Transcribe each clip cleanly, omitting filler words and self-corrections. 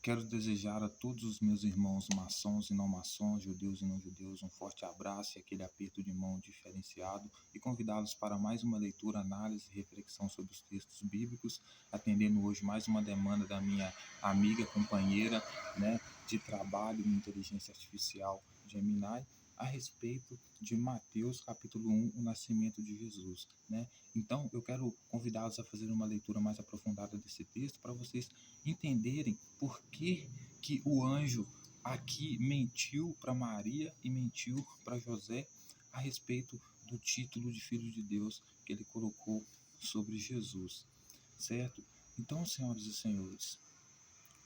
Quero desejar a todos os meus irmãos maçons e não maçons, judeus e não judeus, um forte abraço e aquele aperto de mão diferenciado e convidá-los para mais uma leitura, análise e reflexão sobre os textos bíblicos, atendendo hoje mais uma demanda da minha amiga, companheira, né, de trabalho em inteligência artificial, Gemini, a respeito de Mateus capítulo 1, o nascimento de Jesus, né? Então, eu quero convidá-los a fazer uma leitura mais aprofundada desse texto para vocês entenderem por que o anjo aqui mentiu para Maria e mentiu para José a respeito do título de filho de Deus que ele colocou sobre Jesus, certo? Então, senhoras e senhores,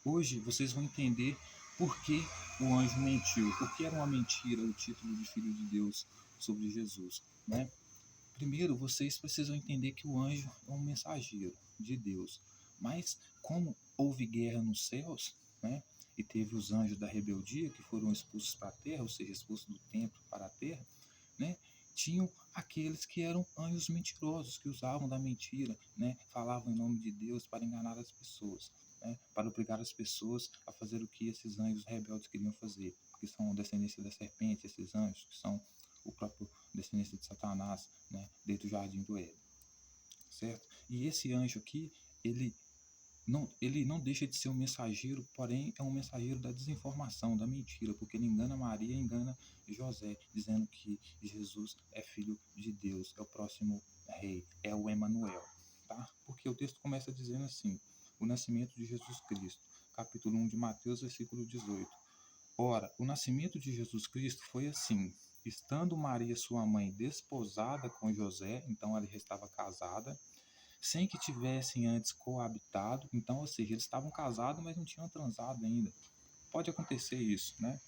hoje vocês vão entender por que o anjo mentiu, por que era uma mentira o título de filho de Deus sobre Jesus, né? Primeiro, vocês precisam entender que o anjo é um mensageiro de Deus. Mas como houve guerra nos céus, né? E teve os anjos da rebeldia que foram expulsos para a terra, ou seja, expulsos do templo para a terra, né? Tinham aqueles que eram anjos mentirosos, que usavam da mentira, né? Falavam em nome de Deus para enganar as pessoas, né? Para obrigar as pessoas a fazer o que esses anjos rebeldes queriam fazer, que são descendência da serpente, esses anjos que são o próprio descendência de Satanás, né, desde o jardim do Éden, certo? E esse anjo aqui, ele não deixa de ser um mensageiro, porém é um mensageiro da desinformação, da mentira, porque ele engana Maria, engana José, dizendo que Jesus é filho de Deus, é o próximo rei, é o Emanuel, tá? Porque o texto começa dizendo assim: o nascimento de Jesus Cristo, capítulo 1 de Mateus, versículo 18. Ora, o nascimento de Jesus Cristo foi assim: estando Maria, sua mãe, desposada com José, então ela já estava casada, sem que tivessem antes coabitado, então, ou seja, eles estavam casados, mas não tinham transado ainda. Pode acontecer isso, né?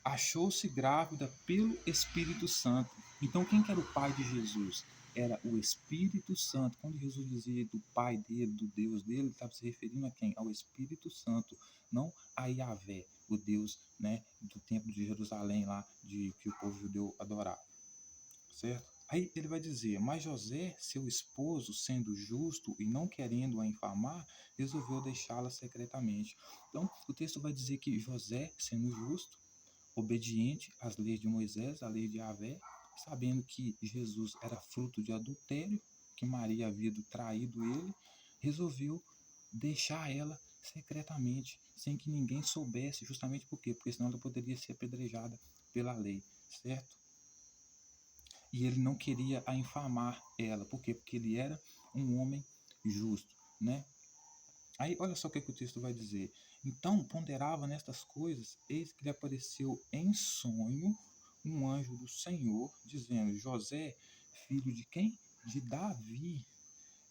Achou-se grávida pelo Espírito Santo. Então, quem que era o pai de Jesus? Era o Espírito Santo. Quando Jesus dizia do pai dele, do Deus dele, ele estava se referindo a quem? Ao Espírito Santo, não a Yahvé, o Deus, né, do templo de Jerusalém lá, que o povo judeu adorava, certo? Aí ele vai dizer: mas José, seu esposo, sendo justo e não querendo a infamar, resolveu deixá-la secretamente. Então, o texto vai dizer que José, sendo justo, obediente às leis de Moisés, à lei de Yahvé, sabendo que Jesus era fruto de adultério, que Maria havia traído ele, resolveu deixar ela secretamente, sem que ninguém soubesse, justamente por quê? Porque senão ela poderia ser apedrejada pela lei, certo? E ele não queria a infamar ela, por quê? Porque ele era um homem justo, né? Aí, olha só o que o texto vai dizer. Então, ponderava nestas coisas, eis que lhe apareceu em sonho um anjo do Senhor, dizendo: José, filho de quem? De Davi,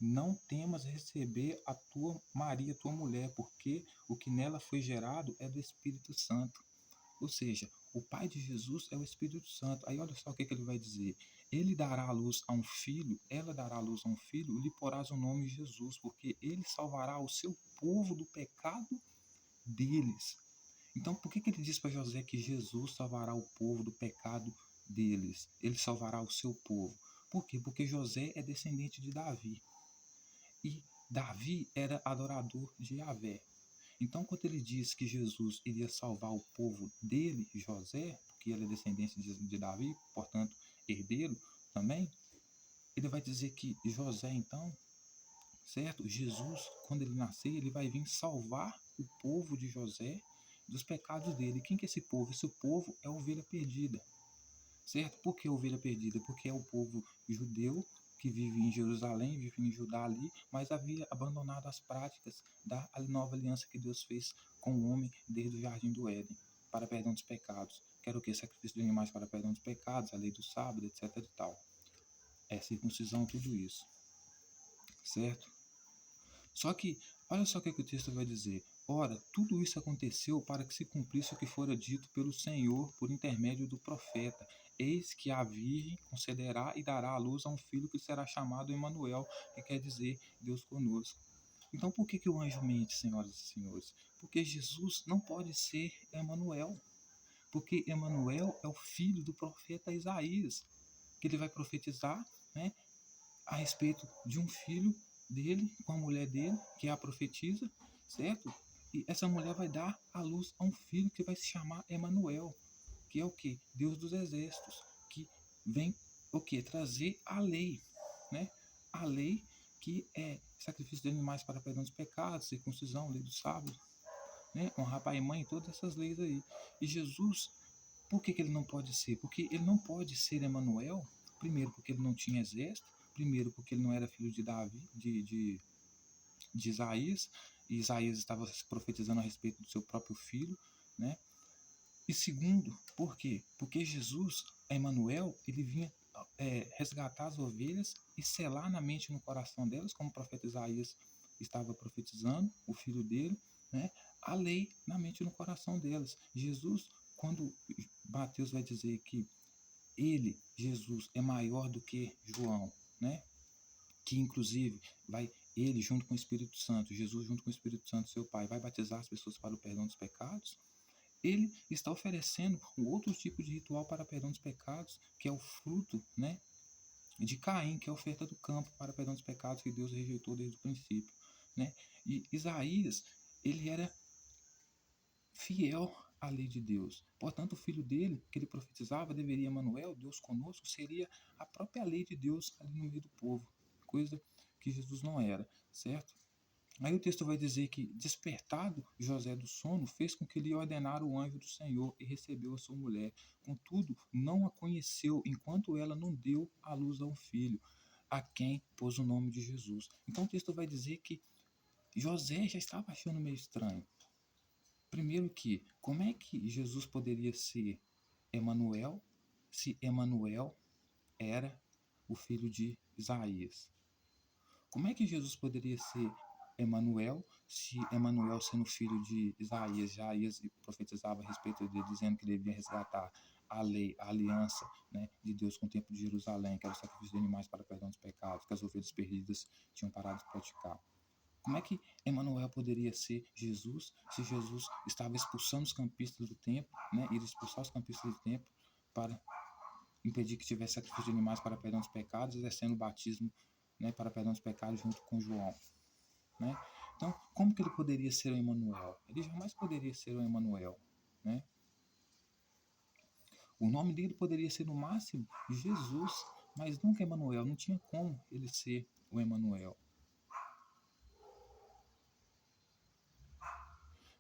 não temas receber a tua Maria, tua mulher, porque o que nela foi gerado é do Espírito Santo. Ou seja, o pai de Jesus é o Espírito Santo. Aí olha só o que ele vai dizer. Ele dará à luz a um filho, ela dará à luz a um filho, lhe porás o nome Jesus, porque ele salvará o seu povo do pecado deles. Então, por que ele diz para José que Jesus salvará o povo do pecado deles? Ele salvará o seu povo. Por quê? Porque José é descendente de Davi. E Davi era adorador de Yahvé. Então, quando ele diz que Jesus iria salvar o povo dele, José, porque ele é descendente de Davi, portanto, herdeiro também, ele vai dizer que José, então, certo? Jesus, quando ele nascer, ele vai vir salvar o povo de José dos pecados dele. Quem que é esse povo? Esse povo é a ovelha perdida, certo? Por que ovelha perdida? Porque é o povo judeu que vive em Jerusalém, vive em Judá ali, mas havia abandonado as práticas da nova aliança que Deus fez com o homem desde o jardim do Éden, para perdão dos pecados. Quero o que? Sacrifício de animais para perdão dos pecados, a lei do sábado, etc e tal. É circuncisão, tudo isso, certo? Só que, olha só o que o texto vai dizer. Ora, tudo isso aconteceu para que se cumprisse o que fora dito pelo Senhor por intermédio do profeta. Eis que a virgem concederá e dará à luz a um filho que será chamado Emanuel, que quer dizer Deus conosco. Então, por que o anjo mente, senhoras e senhores? Porque Jesus não pode ser Emanuel. Porque Emanuel é o filho do profeta Isaías, que ele vai profetizar, né, a respeito de um filho dele com a mulher dele, que é a profetisa, certo? E essa mulher vai dar à luz a um filho que vai se chamar Emanuel, que é o quê? Deus dos exércitos, que vem o quê? Trazer a lei, né? A lei que é sacrifício de animais para perdão dos pecados, circuncisão, lei do sábado, né? Honrar pai e mãe, todas essas leis aí. E Jesus, por que ele não pode ser? Porque ele não pode ser Emanuel, primeiro porque ele não tinha exército, primeiro porque ele não era filho de Davi, de Isaías, e Isaías estava profetizando a respeito do seu próprio filho, né? E segundo, por quê? Porque Jesus, Emanuel, ele vinha resgatar as ovelhas e selar na mente e no coração delas, como o profeta Isaías estava profetizando, o filho dele, né? A lei na mente e no coração delas. Jesus, quando Mateus vai dizer que ele, Jesus, é maior do que João, né? Que inclusive vai ele junto com o Espírito Santo, Jesus junto com o Espírito Santo, seu Pai, vai batizar as pessoas para o perdão dos pecados. Ele está oferecendo um outro tipo de ritual para perdão dos pecados, que é o fruto, né, de Caim, que é a oferta do campo para perdão dos pecados que Deus rejeitou desde o princípio, né? E Isaías, ele era fiel à lei de Deus. Portanto, o filho dele, que ele profetizava, deveria, Emanuel, Deus conosco, seria a própria lei de Deus ali no meio do povo, coisa que Jesus não era, certo? Aí o texto vai dizer que, despertado José do sono, fez com que lhe ordenara o anjo do Senhor e recebeu a sua mulher. Contudo, não a conheceu enquanto ela não deu à luz a um filho, a quem pôs o nome de Jesus. Então o texto vai dizer que José já estava achando meio estranho. Primeiro que, como é que Jesus poderia ser Emanuel, se Emanuel era o filho de Isaías? Como é que Jesus poderia ser Emanuel, se Emanuel sendo filho de Isaías, Isaías profetizava a respeito dele, dizendo que ele devia resgatar a lei, a aliança, né, de Deus com o templo de Jerusalém, que era o sacrifício de animais para perdão dos pecados, que as ovelhas perdidas tinham parado de praticar. Como é que Emanuel poderia ser Jesus, se Jesus estava expulsando os campistas do templo, né, iria expulsar os campistas do templo para impedir que tivesse sacrifício de animais para perdão dos pecados, exercendo o batismo, né, para perdão dos pecados junto com João, né? Então, como que ele poderia ser o Emanuel? Ele jamais poderia ser o Emanuel, né? O nome dele poderia ser no máximo Jesus, mas nunca Emanuel. Não tinha como ele ser o Emanuel.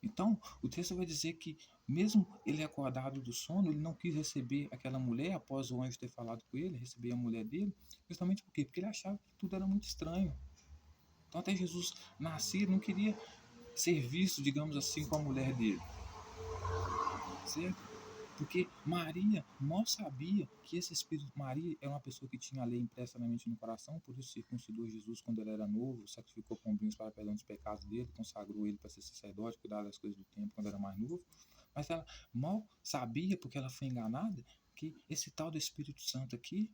Então, o texto vai dizer que, mesmo ele acordado do sono, ele não quis receber aquela mulher após o anjo ter falado com ele, receber a mulher dele, justamente por quê? Porque ele achava que tudo era muito estranho. Então, até Jesus nascer, ele não queria ser visto, digamos assim, com a mulher dele, certo? Porque Maria mal sabia que esse Espírito. Maria era uma pessoa que tinha a lei impressa na mente e no coração, por isso circuncidou Jesus quando ele era novo, sacrificou pombinhos para perdão dos pecados dele, consagrou ele para ser sacerdote, cuidar das coisas do tempo quando era mais novo. Mas ela mal sabia, porque ela foi enganada, que esse tal do Espírito Santo aqui,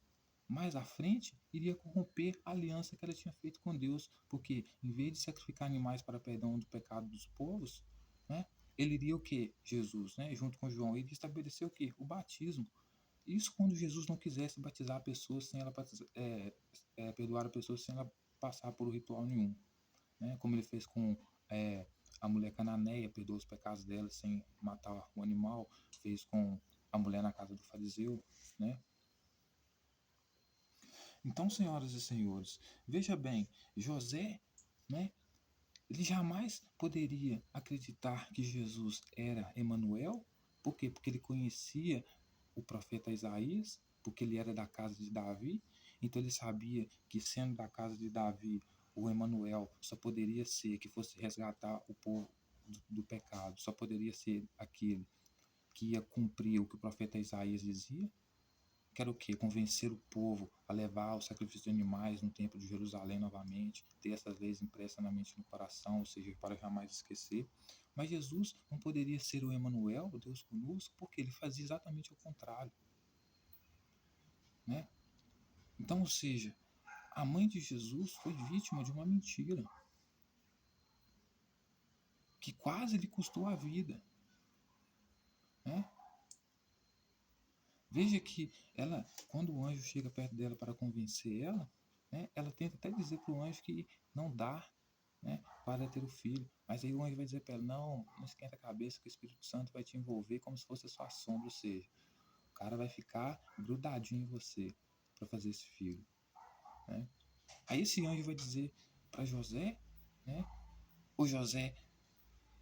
mais à frente, iria corromper a aliança que ela tinha feito com Deus, porque em vez de sacrificar animais para perdão do pecado dos povos, né, ele iria o que? Jesus, né? Junto com João, ele estabeleceu o que? O batismo. Isso quando Jesus não quisesse batizar a pessoa sem ela perdoar a pessoa sem ela passar por ritual nenhum, né? Como ele fez com a mulher cananeia, perdoou os pecados dela sem matar o animal, fez com a mulher na casa do fariseu, né? Então, senhoras e senhores, veja bem, José, né? Ele jamais poderia acreditar que Jesus era Emanuel. Por quê? Porque ele conhecia o profeta Isaías, porque ele era da casa de Davi. Então ele sabia que, sendo da casa de Davi, o Emanuel só poderia ser que fosse resgatar o povo do pecado, só poderia ser aquele que ia cumprir o que o profeta Isaías dizia, que era o quê? Convencer o povo a levar o sacrifício de animais no templo de Jerusalém novamente, ter essas leis impressas na mente e no coração, ou seja, para jamais esquecer. Mas Jesus não poderia ser o Emanuel, o Deus conosco, porque ele fazia exatamente o contrário, né? Então, ou seja, a mãe de Jesus foi vítima de uma mentira que quase lhe custou a vida, né? Veja que ela, quando o anjo chega perto dela para convencer ela, né, ela tenta até dizer para o anjo que não dá, né, para ter o filho. Mas aí o anjo vai dizer para ela, não esquenta a cabeça que o Espírito Santo vai te envolver como se fosse a sua sombra, ou seja, o cara vai ficar grudadinho em você para fazer esse filho, né? Aí esse anjo vai dizer para José, né? O José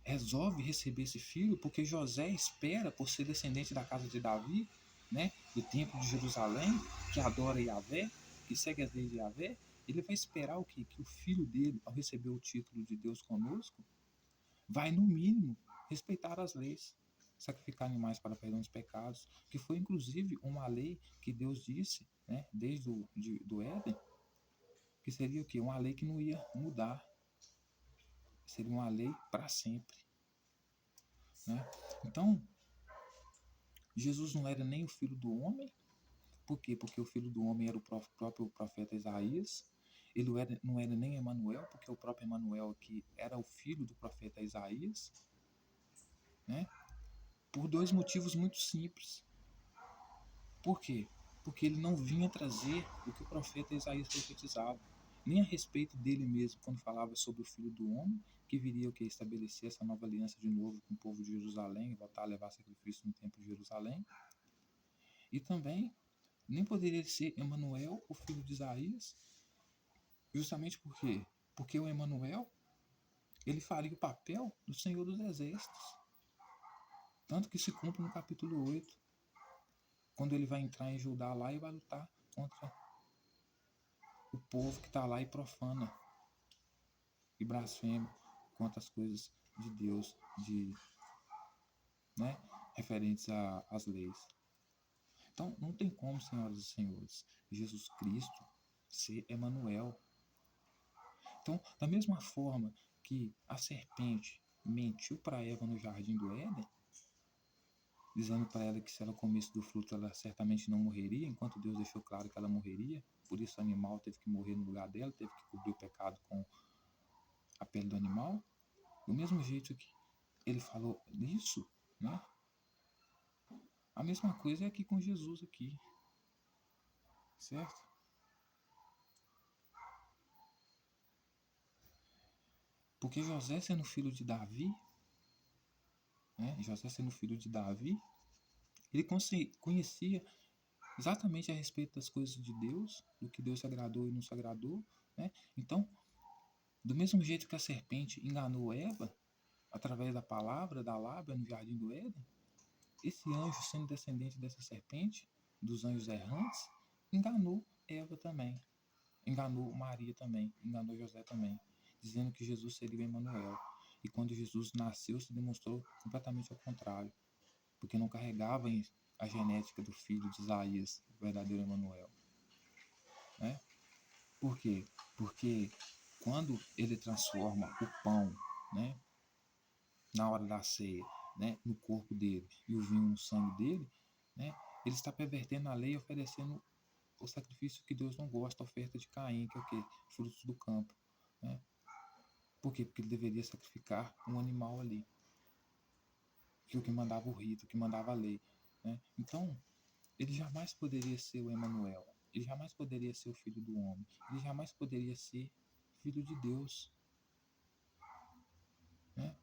resolve receber esse filho porque José espera, por ser descendente da casa de Davi, né, do templo de Jerusalém, que adora Yahvé, que segue as leis de Yahvé, ele vai esperar o quê? Que o filho dele, ao receber o título de Deus conosco, vai, no mínimo, respeitar as leis, sacrificar animais para perdão dos pecados, que foi, inclusive, uma lei que Deus disse, né, desde do Éden, que seria o quê? Uma lei que não ia mudar, seria uma lei para sempre, né? Então, Jesus não era nem o filho do homem. Por quê? Porque o filho do homem era o próprio profeta Isaías. Ele não era nem Emanuel, porque o próprio Emanuel aqui era o filho do profeta Isaías, né? Por dois motivos muito simples. Por quê? Porque ele não vinha trazer o que o profeta Isaías profetizava, nem a respeito dele mesmo, quando falava sobre o filho do homem, que viria o que estabelecer essa nova aliança de novo com o povo de Jerusalém, e voltar a levar sacrifício no templo de Jerusalém. E também nem poderia ser Emanuel, o filho de Isaías, justamente por quê? Porque o Emanuel, ele faria o papel do Senhor dos Exércitos. Tanto que se cumpre no capítulo 8, quando ele vai entrar em Judá lá e vai lutar contra o povo que está lá e profana e blasfema contra as coisas de Deus, né, referentes às leis. Então, não tem como, senhoras e senhores, Jesus Cristo ser Emanuel. Então, da mesma forma que a serpente mentiu para Eva no jardim do Éden, dizendo para ela que se ela comesse do fruto ela certamente não morreria, enquanto Deus deixou claro que ela morreria, por isso o animal teve que morrer no lugar dela, teve que cobrir o pecado com a pele do animal. Do mesmo jeito que ele falou isso, né? A mesma coisa é aqui com Jesus aqui, certo? Porque José sendo filho de Davi, né? José sendo filho de Davi, ele conhecia exatamente a respeito das coisas de Deus, do que Deus se agradou e não se agradou, né? Então, do mesmo jeito que a serpente enganou Eva, através da palavra, da lábia, no jardim do Éden, esse anjo, sendo descendente dessa serpente, dos anjos errantes, enganou Eva também, enganou Maria também, enganou José também, dizendo que Jesus seria o Emanuel. E quando Jesus nasceu, se demonstrou completamente ao contrário, porque não carregava a genética do filho de Isaías, o verdadeiro Emanuel, né? Por quê? Porque quando ele transforma o pão, né, na hora da ceia, né, no corpo dele, e o vinho no sangue dele, né, ele está pervertendo a lei, oferecendo o sacrifício que Deus não gosta, a oferta de Caim, que é o quê? Frutos do campo, né? Por quê? Porque ele deveria sacrificar um animal ali, que é o que mandava o rito, o que mandava a lei, né? Então, ele jamais poderia ser o Emanuel, ele jamais poderia ser o filho do homem, ele jamais poderia ser filho de Deus, né?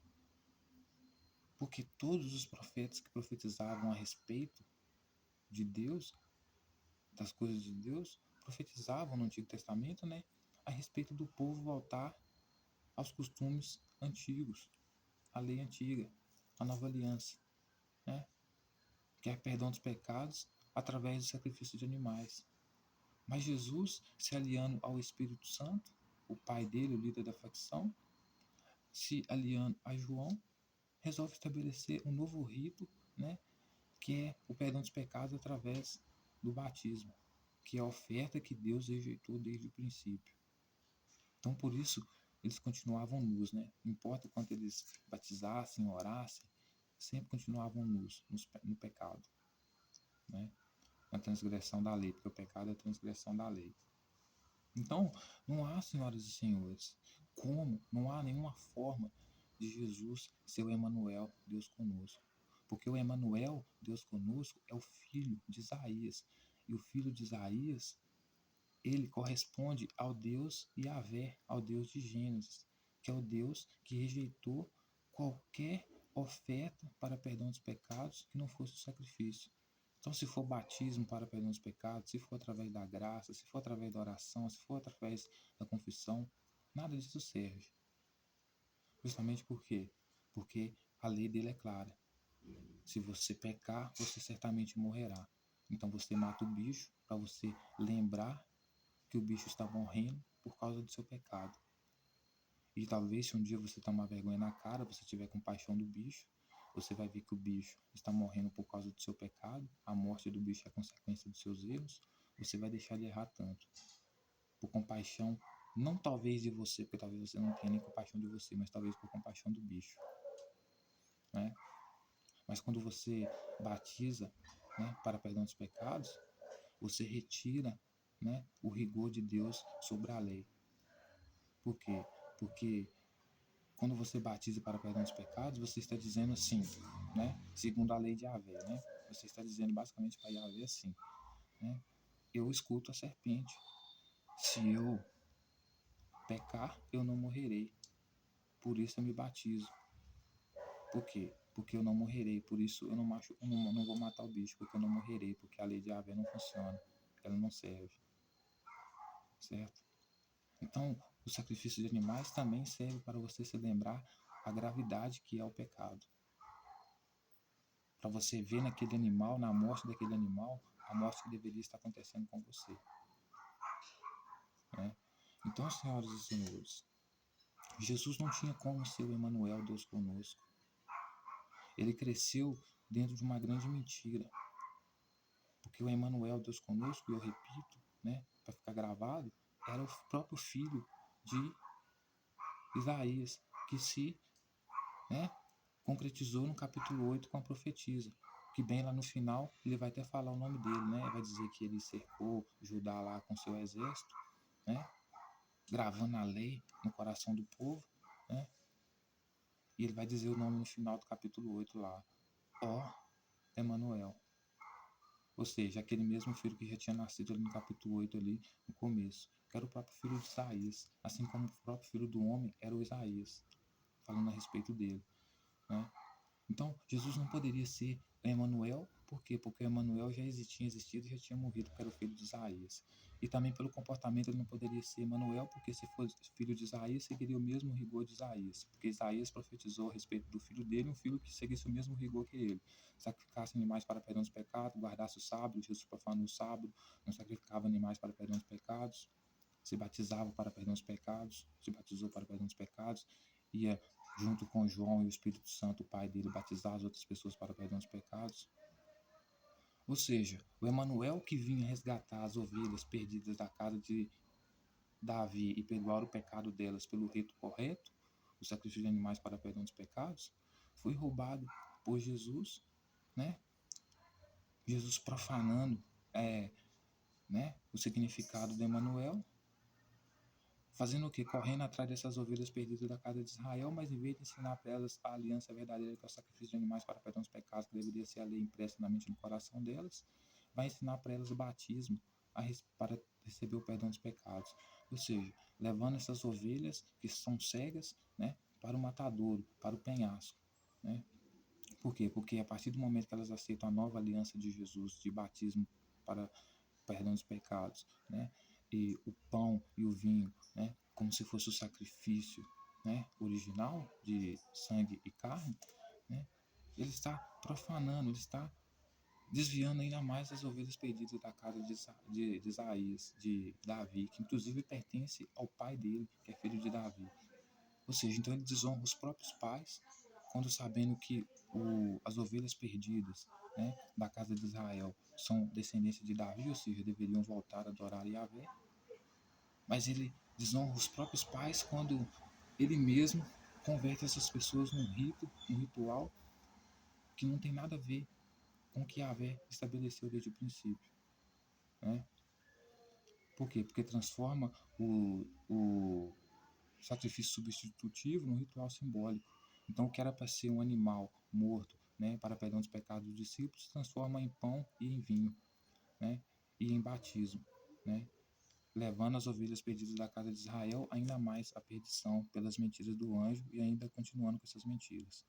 Porque todos os profetas que profetizavam a respeito de Deus, das coisas de Deus, profetizavam no Antigo Testamento, né, a respeito do povo voltar aos costumes antigos, à lei antiga, à nova aliança, né, que é perdão dos pecados através do sacrifício de animais. Mas Jesus, se aliando ao Espírito Santo, o pai dele, o líder da facção, se aliando a João, resolve estabelecer um novo rito, né, que é o perdão dos pecados através do batismo, que é a oferta que Deus rejeitou desde o princípio. Então, por isso, eles continuavam nus, né? Não importa o quanto eles batizassem, orassem, sempre continuavam nus, no pecado, né? Na transgressão da lei, porque o pecado é a transgressão da lei. Então, não há, senhoras e senhores, não há nenhuma forma de Jesus ser o Emanuel, Deus conosco. Porque o Emanuel, Deus conosco, é o filho de Isaías. E o filho de Isaías, ele corresponde ao Deus Yahvé, ao Deus de Gênesis, que é o Deus que rejeitou qualquer oferta para perdão dos pecados que não fosse o sacrifício. Então, se for batismo para perdão dos pecados, se for através da graça, se for através da oração, se for através da confissão, nada disso serve. Justamente por quê? Porque a lei dele é clara. Se você pecar, você certamente morrerá. Então você mata o bicho para você lembrar que o bicho está morrendo por causa do seu pecado. E talvez se um dia você tomar vergonha na cara, você tiver compaixão do bicho, você vai ver que o bicho está morrendo por causa do seu pecado, a morte do bicho é a consequência dos seus erros, você vai deixar de errar tanto. Por compaixão, não talvez de você, porque talvez você não tenha nem compaixão de você, mas talvez por compaixão do bicho, né? Mas quando você batiza, né, para perdão dos pecados, você retira, né, o rigor de Deus sobre a lei. Por quê? Porque quando você batiza para perdão dos pecados, você está dizendo assim, né, segundo a lei de Yahvé, né? Você está dizendo basicamente para Yahvé assim, né? Eu escuto a serpente. Se eu pecar, eu não morrerei. Por isso eu me batizo. Por quê? Porque eu não morrerei. Por isso eu não vou matar o bicho, porque eu não morrerei, porque a lei de Yahvé não funciona. Ela não serve. Certo? Então, o sacrifício de animais também serve para você se lembrar a gravidade que é o pecado. Para você ver naquele animal, na morte daquele animal, a morte que deveria estar acontecendo com você. Né? Então, senhoras e senhores, Jesus não tinha como ser o Emanuel, Deus conosco. Ele cresceu dentro de uma grande mentira. Porque o Emanuel, Deus conosco, e eu repito, né, para ficar gravado, era o próprio filho de Isaías, que se, né, concretizou no capítulo 8 com a profetisa. Que bem lá no final ele vai até falar o nome dele, né? Vai dizer que ele cercou Judá lá com seu exército, né? Gravando a lei no coração do povo, né? E ele vai dizer o nome no final do capítulo 8 lá. Ó Emanuel. Ou seja, aquele mesmo filho que já tinha nascido ali no capítulo 8 ali no começo. Que era o próprio filho de Isaías. Assim como o próprio filho do homem era o Isaías. Falando a respeito dele, né? Então, Jesus não poderia ser Emanuel, por quê? Porque Emanuel já tinha existido e já tinha morrido, porque era o filho de Isaías. E também pelo comportamento ele não poderia ser Emanuel, porque se fosse filho de Isaías, seguiria o mesmo rigor de Isaías. Porque Isaías profetizou a respeito do filho dele, um filho que seguisse o mesmo rigor que ele. Sacrificasse animais para perdão dos pecados, guardasse o sábado, Jesus profanou o sábado, não sacrificava animais para perdão dos pecados, se batizava para perdão dos pecados, se batizou para perdão dos pecados, ia junto com João e o Espírito Santo, o pai dele, batizar as outras pessoas para o perdão dos pecados. Ou seja, o Emanuel que vinha resgatar as ovelhas perdidas da casa de Davi e perdoar o pecado delas pelo rito correto, o sacrifício de animais para o perdão dos pecados, foi roubado por Jesus, né? Jesus profanando né, o significado do Emanuel, fazendo o quê? Correndo atrás dessas ovelhas perdidas da casa de Israel, mas em vez de ensinar para elas a aliança verdadeira, que é o sacrifício de animais para perdão dos pecados, que deveria ser a lei impressa na mente e no coração delas, vai ensinar para elas o batismo para receber o perdão dos pecados. Ou seja, levando essas ovelhas que são cegas, né, para o matadouro, para o penhasco. Né? Por quê? Porque a partir do momento que elas aceitam a nova aliança de Jesus, de batismo para perdão dos pecados, né? E o pão e o vinho, né? Como se fosse o sacrifício, né? Original de sangue e carne, né? Ele está profanando, ele está desviando ainda mais as ovelhas perdidas da casa de Isaías, de Davi, que inclusive pertence ao pai dele, que é filho de Davi. Ou seja, então ele desonra os próprios pais, quando sabendo que as ovelhas perdidas, né, da casa de Israel são descendência de Davi, ou seja, deveriam voltar a adorar Yahvé. Mas ele desonra os próprios pais quando ele mesmo converte essas pessoas num rito, num ritual que não tem nada a ver com o que Yahvé estabeleceu desde o princípio. Né? Por quê? Porque transforma o sacrifício substitutivo num ritual simbólico. Então, o que era para ser um animal morto, né, para perdão dos pecados dos discípulos, se transforma em pão e em vinho, né, e em batismo, né. levando as ovelhas perdidas da casa de Israel ainda mais à perdição pelas mentiras do anjo e ainda continuando com essas mentiras.